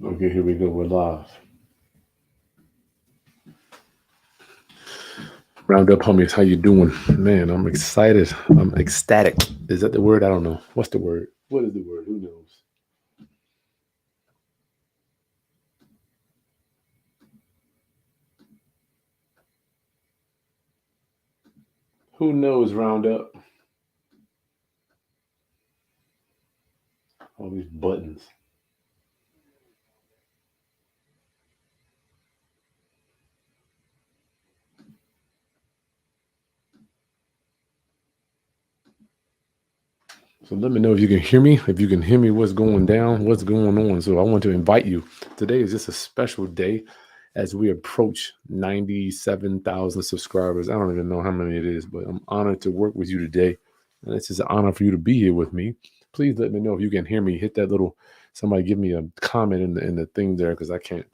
Okay, here we go. We're live. Round up, homies. How you doing? Man, I'm excited. I'm ecstatic. Is that the word? I don't know. What's the word? What is the word? Who knows? Who knows? Round up. All these buttons. So let me know if you can hear me. If you can hear me, what's going down? What's going on? So I want to invite you. Today is just a special day as we approach 97,000 subscribers. I don't even know how many it is, but I'm honored to work with you today. And it's just an honor for you to be here with me. Please let me know if you can hear me. Hit that little, somebody give me a comment in the thing there because I can't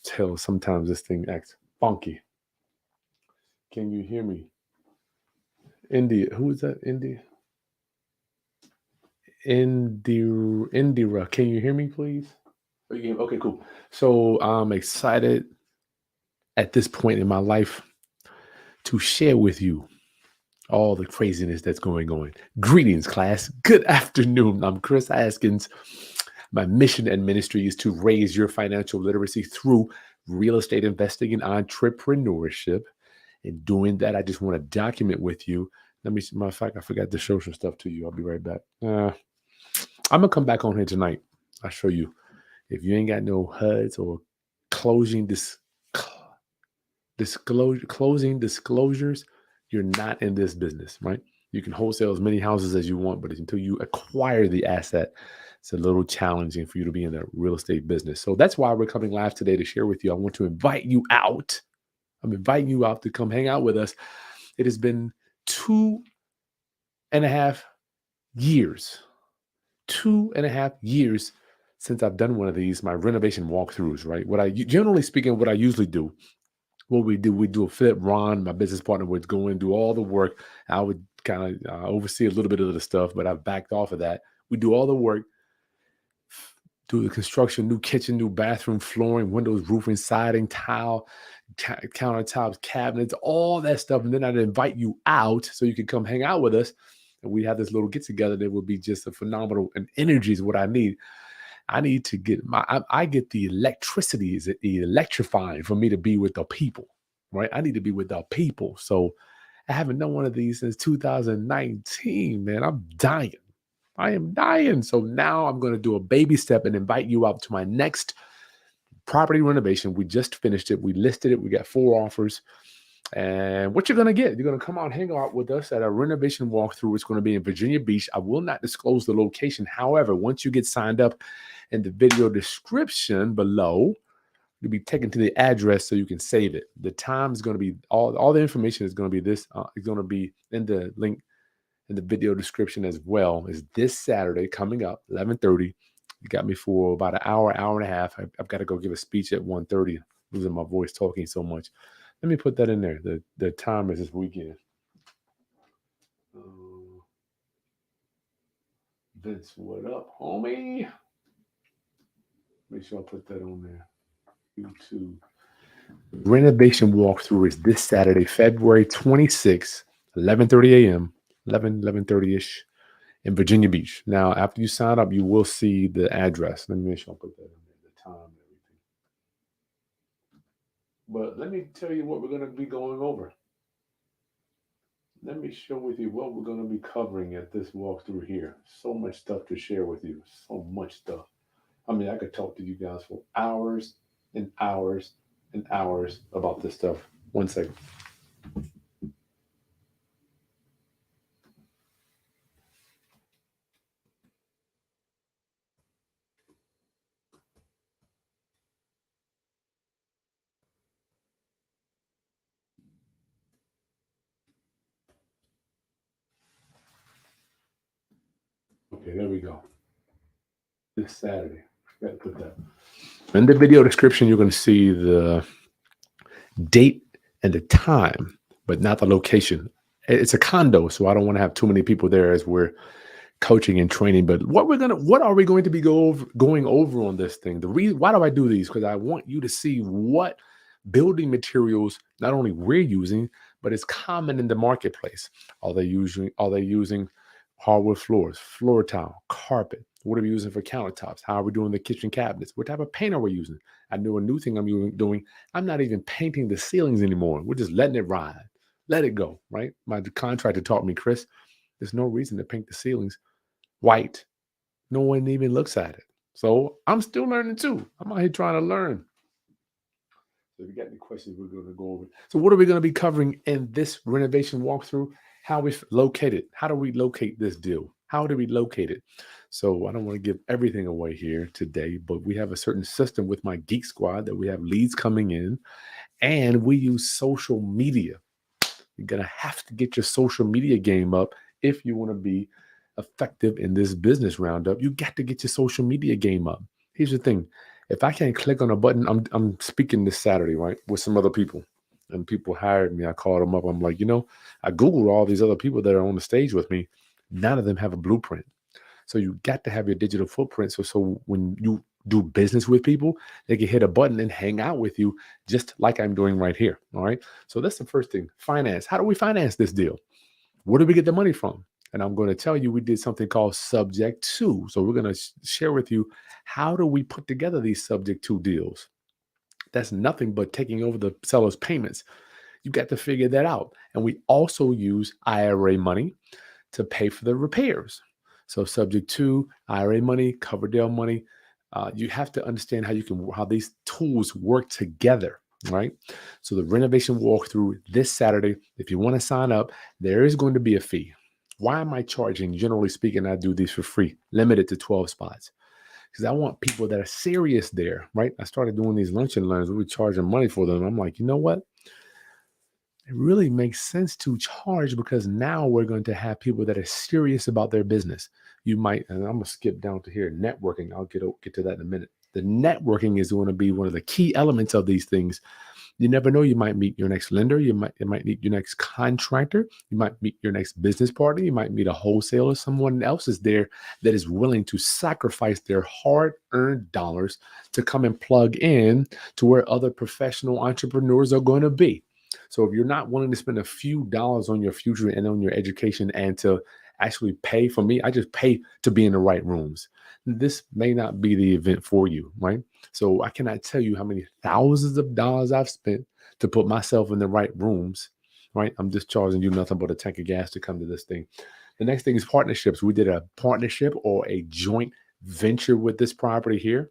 tell. Sometimes this thing acts funky. Can you hear me? India. Who is that? India? Indira. Can you hear me, please? Okay, cool. So I'm excited at this point in my life to share with you all the craziness that's going on. Greetings, class. Good afternoon. I'm Chris Askins. My mission and ministry is to raise your financial literacy through real estate investing and entrepreneurship. In doing that, I just want to document with you. Let me see. Matter of fact, I forgot to show some stuff to you. I'll be right back. I'm gonna come back on here tonight. I'll show you. If you ain't got no HUDs or closing closing disclosures, you're not in this business, right? You can wholesale as many houses as you want, but until you acquire the asset, it's a little challenging for you to be in the real estate business. So that's why we're coming live today to share with you. I want to invite you out. I'm inviting you out to come hang out with us. It has been 2.5 years, 2.5 years since I've done one of these, my renovation walkthroughs, right? Generally speaking, what I usually do, we do a flip. Ron, my business partner, would go and do all the work. I would kind of oversee a little bit of the stuff, but I've backed off of that. We do all the work, do the construction, new kitchen, new bathroom, flooring, windows, roofing, siding, tile, countertops, cabinets, all that stuff. And then I'd invite you out so you can come hang out with us. And we have this little get together that would be just a phenomenal, and energy is what I need. I need to get I get the electricity is electrifying for me to be with the people, right? I need to be with the people. So I haven't done one of these since 2019, man. I'm dying. I am dying. So now I'm going to do a baby step and invite you out to my next property renovation. We just finished it. We listed it. We got 4 offers. And what you're going to get, you're going to come out and hang out with us at a renovation walkthrough. It's going to be in Virginia Beach. I will not disclose the location. However, once you get signed up, in the video description below, you'll be taken to the address so you can save it. The time is going to be, all the information is going to be this. It's going to be in the link in the video description as well. Is this Saturday coming up, 11:30. You got me for about an hour and a half. I've got to go give a speech at 1:30. Losing my voice talking so much. Let me put that in there. The time is this weekend. Vince, what up, homie? Make sure I put that on there. YouTube. Renovation walkthrough is this Saturday, February 26th, 11:30 a.m., 11:30-ish in Virginia Beach. Now, after you sign up, you will see the address. Let me make sure I put that in there, the time and everything. But let me tell you what we're going to be going over. Let me share with you what we're going to be covering at this walkthrough here. So much stuff to share with you. So much stuff. I mean, I could talk to you guys for hours and hours and hours about this stuff. One second. Okay, there we go. This Saturday. Got to put that. In the video description, you're going to see the date and the time, but not the location. It's a condo, so I don't want to have too many people there as we're coaching and training. But what are we going to be going over on this thing? The reason why do I do these? Because I want you to see what building materials not only we're using, but it's common in the marketplace. Are they using hardwood floors, floor tile, carpet? What are we using for countertops? How are we doing the kitchen cabinets? What type of paint are we using? I know a new thing doing. I'm not even painting the ceilings anymore. We're just letting it ride. Let it go, right? My contractor taught me, Chris, there's no reason to paint the ceilings white. No one even looks at it. So I'm still learning too. I'm out here trying to learn. So if you got any questions, we're going to go over. So what are we going to be covering in this renovation walkthrough? How we locate it? How do we locate this deal? How do we locate it? So I don't want to give everything away here today, but we have a certain system with my Geek Squad that we have leads coming in, and we use social media. You're going to have to get your social media game up if you want to be effective in this business roundup. You got to get your social media game up. Here's the thing. If I can't click on a button, I'm speaking this Saturday, right, with some other people. And people hired me. I called them up. I'm like, I Googled all these other people that are on the stage with me. None of them have a blueprint. So you got to have your digital footprint. So when you do business with people, they can hit a button and hang out with you, just like I'm doing right here. All right. So that's the first thing. Finance. How do we finance this deal? Where do we get the money from? And I'm going to tell you, we did something called Subject to. So we're going to share with you, how do we put together these Subject to deals? That's nothing but taking over the seller's payments. You got to figure that out. And we also use IRA money to pay for the repairs. So Subject to IRA money, Coverdale money. You have to understand how these tools work together, right? So the renovation walkthrough this Saturday, if you want to sign up, there is going to be a fee. Why am I charging? Generally speaking, I do these for free, limited to 12 spots. Because I want people that are serious there, right? I started doing these lunch and learns. We were charging money for them. I'm like, you know what? It really makes sense to charge, because now we're going to have people that are serious about their business. You might, and I'm going to skip down to here, networking. I'll get to that in a minute. The networking is going to be one of the key elements of these things. You never know. You might meet your next lender. You might meet your next contractor. You might meet your next business partner. You might meet a wholesaler. Someone else is there that is willing to sacrifice their hard-earned dollars to come and plug in to where other professional entrepreneurs are going to be. So if you're not willing to spend a few dollars on your future and on your education and to actually pay, for me, I just pay to be in the right rooms. This may not be the event for you, right? So I cannot tell you how many thousands of dollars I've spent to put myself in the right rooms, right? I'm just charging you nothing but a tank of gas to come to this thing. The next thing is partnerships. We did a partnership or a joint venture with this property here.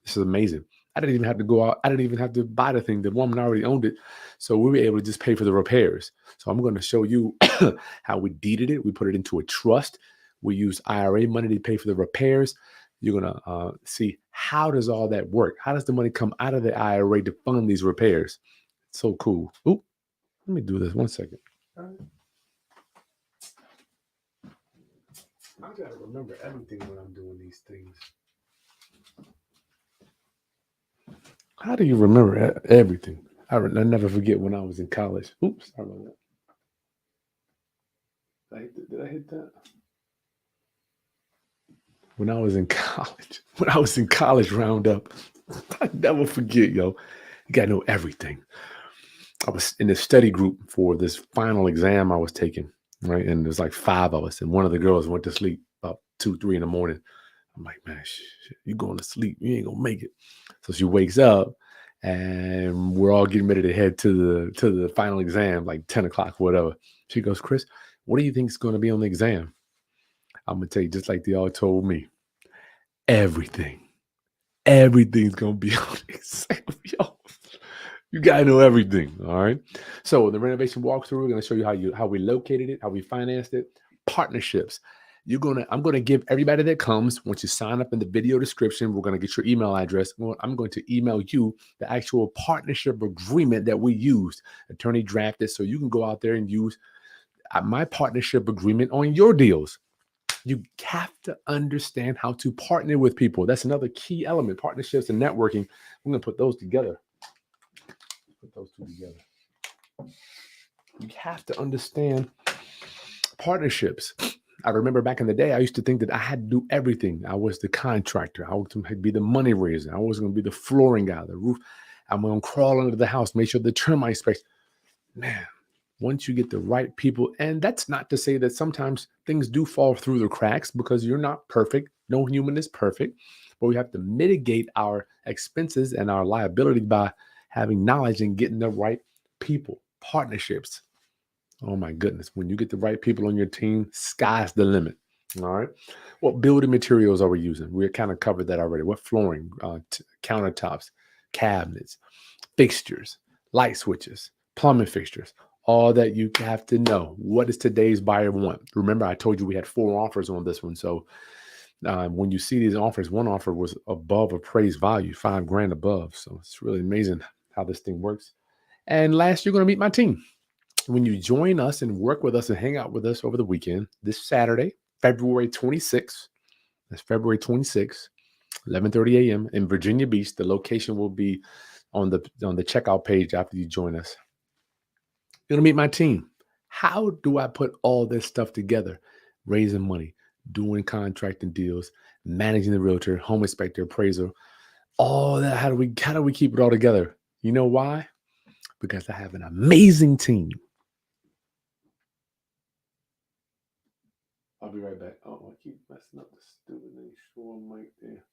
This is amazing. I didn't even have to go out. I didn't even have to buy the thing. The woman already owned it. So we were able to just pay for the repairs. So I'm going to show you how we deeded it. We put it into a trust. We use IRA money to pay for the repairs. You're going to see, how does all that work? How does the money come out of the IRA to fund these repairs? It's so cool. Oop, let me do this 1 second. All right. I got to remember everything when I'm doing these things. How do you remember everything? I never forget when I was in college. Oops, sorry about that. Did I hit that? When I was in college roundup, I never forget, yo. You gotta know everything. I was in the study group for this final exam I was taking, right? And there's like 5 of us, and one of the girls went to sleep about 2, 3 in the morning. I'm like, man, you going to sleep? You ain't gonna make it. So she wakes up, and we're all getting ready to head to the final exam, like 10 o'clock, whatever. She goes, Chris, what do you think is going to be on the exam? I'm gonna tell you, just like they all told me, everything. Everything's gonna be on the exam, yo. You gotta know everything. All right. So the renovation walkthrough, we're gonna show you how we located it, how we financed it, partnerships. I'm gonna give everybody that comes, once you sign up in the video description, we're gonna get your email address. I'm going to email you the actual partnership agreement that we used, attorney drafted, so you can go out there and use my partnership agreement on your deals. You have to understand how to partner with people. That's another key element, partnerships and networking. I'm gonna put those together. Put those two together. You have to understand partnerships. I remember back in the day, I used to think that I had to do everything. I was the contractor. I was to be the money raiser. I was going to be the flooring guy, the roof. I'm going to crawl under the house, make sure the termite space. Man, once you get the right people, and that's not to say that sometimes things do fall through the cracks because you're not perfect. No human is perfect, but we have to mitigate our expenses and our liability by having knowledge and getting the right people, partnerships. Oh my goodness. When you get the right people on your team, sky's the limit. All right. What building materials are we using? We kind of covered that already. What flooring, countertops, cabinets, fixtures, light switches, plumbing fixtures, all that you have to know. What does today's buyer want? Remember, I told you we had 4 offers on this one. So when you see these offers, one offer was above appraised value, 5 grand above. So it's really amazing how this thing works. And last, you're going to meet my team. When you join us and work with us and hang out with us over the weekend, this Saturday, February 26th, that's February 26th, 11:30 a.m. in Virginia Beach. The location will be on the checkout page after you join us. You're going to meet my team. How do I put all this stuff together? Raising money, doing contracting deals, managing the realtor, home inspector, appraiser, all that. How do we keep it all together? You know why? Because I have an amazing team. I'll be right back. Oh, I keep messing up the stupid thing. Show mic there.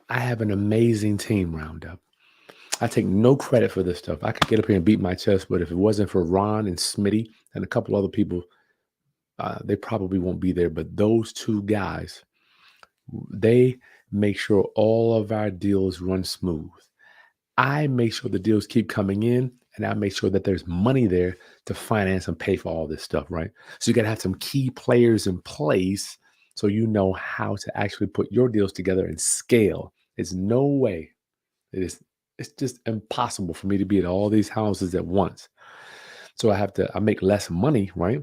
I have an amazing team, Roundup. I take no credit for this stuff. I could get up here and beat my chest, but if it wasn't for Ron and Smitty and a couple other people, they probably won't be there. But those two guys, they make sure all of our deals run smooth. I make sure the deals keep coming in, and I make sure that there's money there to finance and pay for all this stuff, right? So you got to have some key players in place so you know how to actually put your deals together and scale. It's no way. It's just impossible for me to be at all these houses at once. So I make less money, right?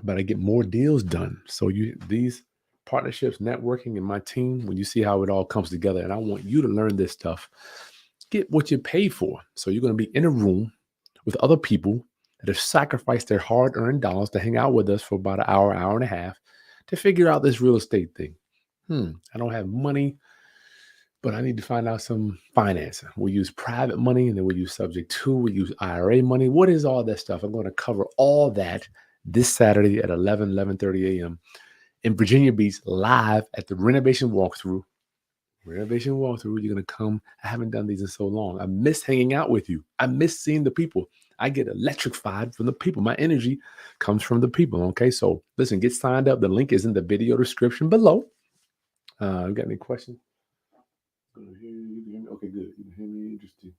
But I get more deals done. So these partnerships, networking, and my team, when you see how it all comes together, and I want you to learn this stuff, get what you pay for. So you're going to be in a room with other people that have sacrificed their hard-earned dollars to hang out with us for about an hour, hour and a half to figure out this real estate thing. I don't have money, but I need to find out some financing. We use private money, and then we use subject to, we use IRA money. What is all that stuff? I'm going to cover all that this Saturday at 11:30 a.m. in Virginia Beach, live at the Renovation Walkthrough. Renovation Walkthrough, you're going to come. I haven't done these in so long. I miss hanging out with you. I miss seeing the people. I get electrified from the people. My energy comes from the people. Okay, so listen, get signed up. The link is in the video description below. You got any questions? Okay, good. You can hear me. Interesting.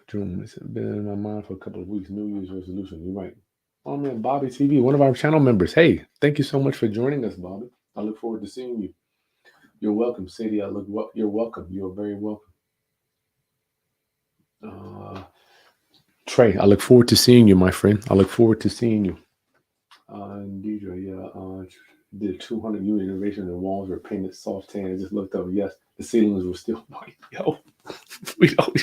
June, it's been in my mind for a couple of weeks. New Year's resolution. You're right. Oh man, Bobby TV, one of our channel members. Hey, thank you so much for joining us, Bobby. I look forward to seeing you. You're welcome, Sadie. You're welcome. You're very welcome. Trey, I look forward to seeing you, my friend. I look forward to seeing you. Deidre, yeah. Did 200 unit renovation. The walls were painted soft tan. I just looked up. Yes, the ceilings were still white. Yo, we don't.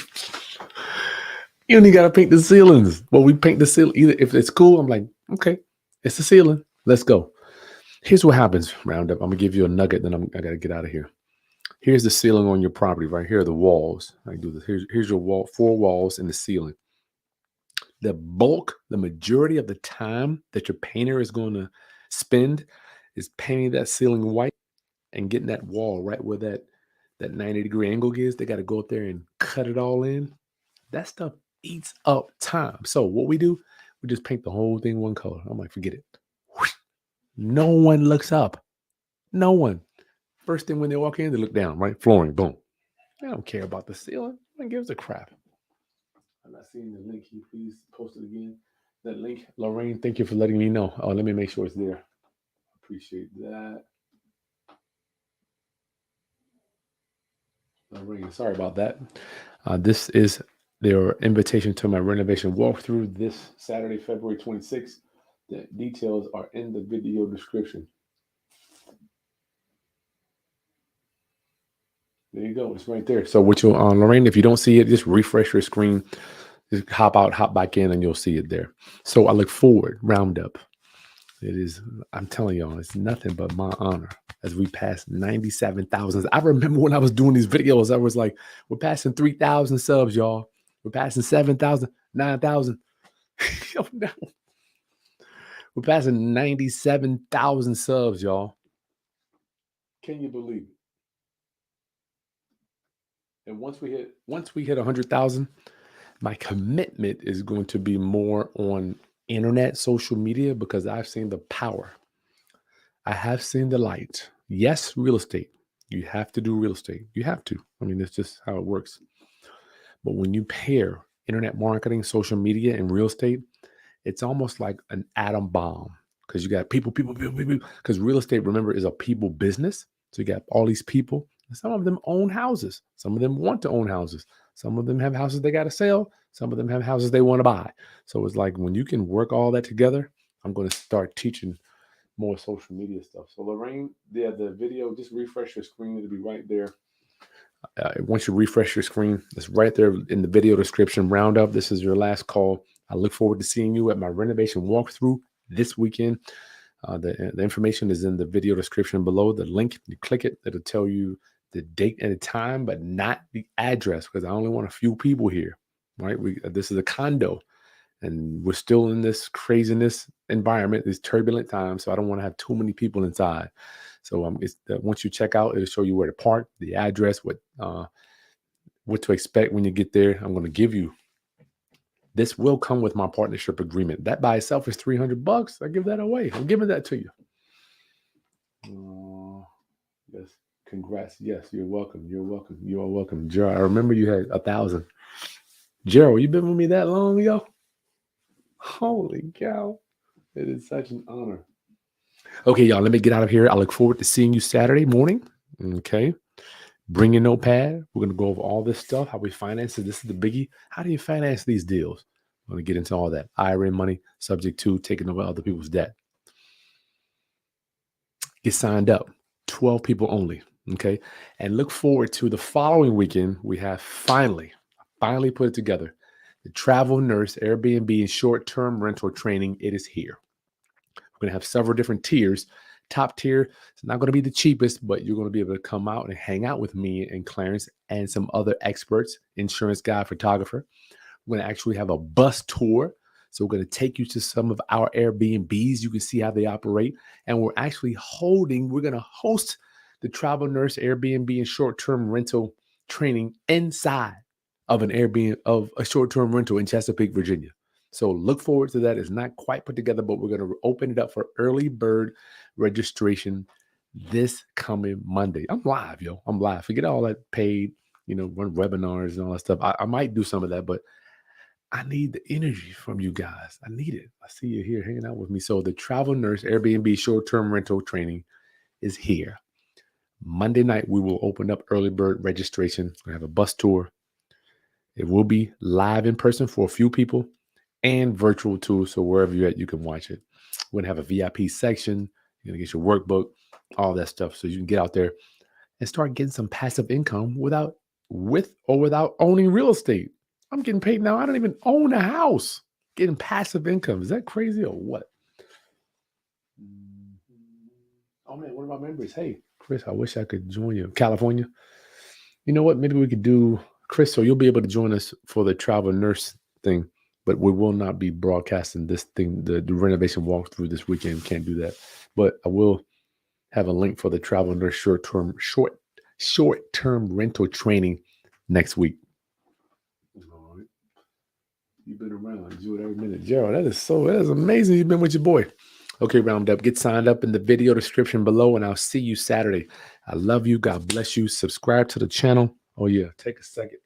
You only gotta paint the ceilings. Well, we paint the ceiling. Either if it's cool, I'm like, okay, it's the ceiling. Let's go. Here's what happens, Roundup. I'm gonna give you a nugget, then I gotta get out of here. Here's the ceiling on your property, right here are the walls. I do this. Here's your wall, 4 walls and the ceiling. The majority of the time that your painter is going to spend is painting that ceiling white and getting that wall right where that 90-degree angle is. They got to go up there and cut it all in. That stuff eats up time. So what we do, we just paint the whole thing one color. I'm like, forget it. No one looks up. No one. First thing when they walk in, they look down, right? Flooring, boom. I don't care about the ceiling. No one gives a crap. I'm not seeing the link. Can you please post it again? That link, Lorraine, thank you for letting me know. Oh, let me make sure it's there. Appreciate that. Lorraine, sorry about that. This is their invitation to my renovation walkthrough this Saturday, February 26th. The details are in the video description. There you go. It's right there. So what you'll, Lorraine, if you don't see it, just refresh your screen. Just hop out, hop back in, and you'll see it there. So I look forward, roundup. It is, I'm telling y'all, it's nothing but my honor as we pass 97,000. I remember when I was doing these videos, I was like, we're passing 3,000 subs, y'all. We're passing 7,000, 9,000. Yo, no. We're passing 97,000 subs, y'all. Can you believe it? And once we hit 100,000, my commitment is going to be more on internet, social media, because I've seen the power. I have seen the light. Yes, real estate. You have to do real estate. You have to. I mean, that's just how it works. But when you pair internet marketing, social media, and real estate, it's almost like an atom bomb because you got people. Because real estate, remember, is a people business. So you got all these people. And some of them own houses. Some of them want to own houses. Some of them have houses they got to sell. Some of them have houses they want to buy. So it's like when you can work all that together, I'm going to start teaching more social media stuff. So Lorraine, yeah, the video, just refresh your screen. It'll be right there. Once you refresh your screen, it's right there in the video description. Roundup. This is your last call. I look forward to seeing you at my renovation walkthrough this weekend. The information is in the video description below. The link, you click it, it'll tell you the date and the time, but not the address because I only want a few people here. Right? This is a condo, and we're still in this craziness environment, these turbulent times. So I don't want to have too many people inside. So once you check out, it'll show you where to park, the address, what to expect when you get there. I'm going to give you. This will come with my partnership agreement. That by itself is $300. I give that away. I'm giving that to you. Yes, congrats. Yes, you're welcome. You're welcome. You are welcome, Gerald. I remember you had 1,000. Gerald, you been with me that long, yo? Holy cow! It is such an honor. Okay, y'all, let me get out of here. I look forward to seeing you Saturday morning. Okay. Bring your notepad. We're going to go over all this stuff, how we finance it. This is the biggie. How do you finance these deals? I'm going to get into all that. IRA money, subject to taking over other people's debt. Get signed up. 12 people only. Okay. And look forward to the following weekend. We have finally put it together. The Travel Nurse Airbnb and short-term rental training. It is here. We're going to have several different tiers. Top tier, it's not going to be the cheapest, but you're going to be able to come out and hang out with me and Clarence and some other experts, insurance guy, photographer. We're going to actually have a bus tour. So we're going to take you to some of our Airbnbs. You can see how they operate. And we're going to host the Travel Nurse Airbnb and short-term rental training inside of an Airbnb of a short-term rental in Chesapeake, Virginia. So look forward to that. It's not quite put together, but we're going to open it up for early bird registration this coming Monday. I'm live, yo. I'm live. Forget all that paid, run webinars and all that stuff. I might do some of that, but I need the energy from you guys. I need it. I see you here hanging out with me. So the Travel Nurse Airbnb short-term rental training is here. Monday night, we will open up early bird registration. We have a bus tour. It will be live in person for a few people and virtual too. So wherever you're at, you can watch it. We're going to have a VIP section. You're going to get your workbook, all that stuff. So you can get out there and start getting some passive income without owning real estate. I'm getting paid now. I don't even own a house. Getting passive income. Is that crazy or what? Oh man, one of my members. Hey, Chris, I wish I could join you. California. You know what? Maybe we could do, Chris, so you'll be able to join us for the Travel Nurse thing. But we will not be broadcasting this thing, the renovation walkthrough this weekend. Can't do that. But I will have a link for the Travel Nurse short-term rental training next week. All right. You've been around. You do it every minute. Gerald, that is amazing. You've been with your boy. Okay, Roundup. Get signed up in the video description below, and I'll see you Saturday. I love you. God bless you. Subscribe to the channel. Oh, yeah. Take a second.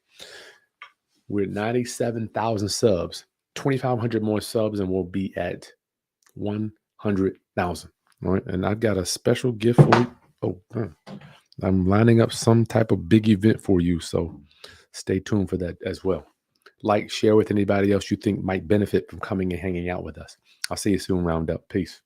We're at 97,000 subs. 2,500 more subs, and we'll be at 100,000. All right. And I've got a special gift for you. Oh, I'm lining up some type of big event for you. So stay tuned for that as well. Like, share with anybody else you think might benefit from coming and hanging out with us. I'll see you soon, Roundup. Peace.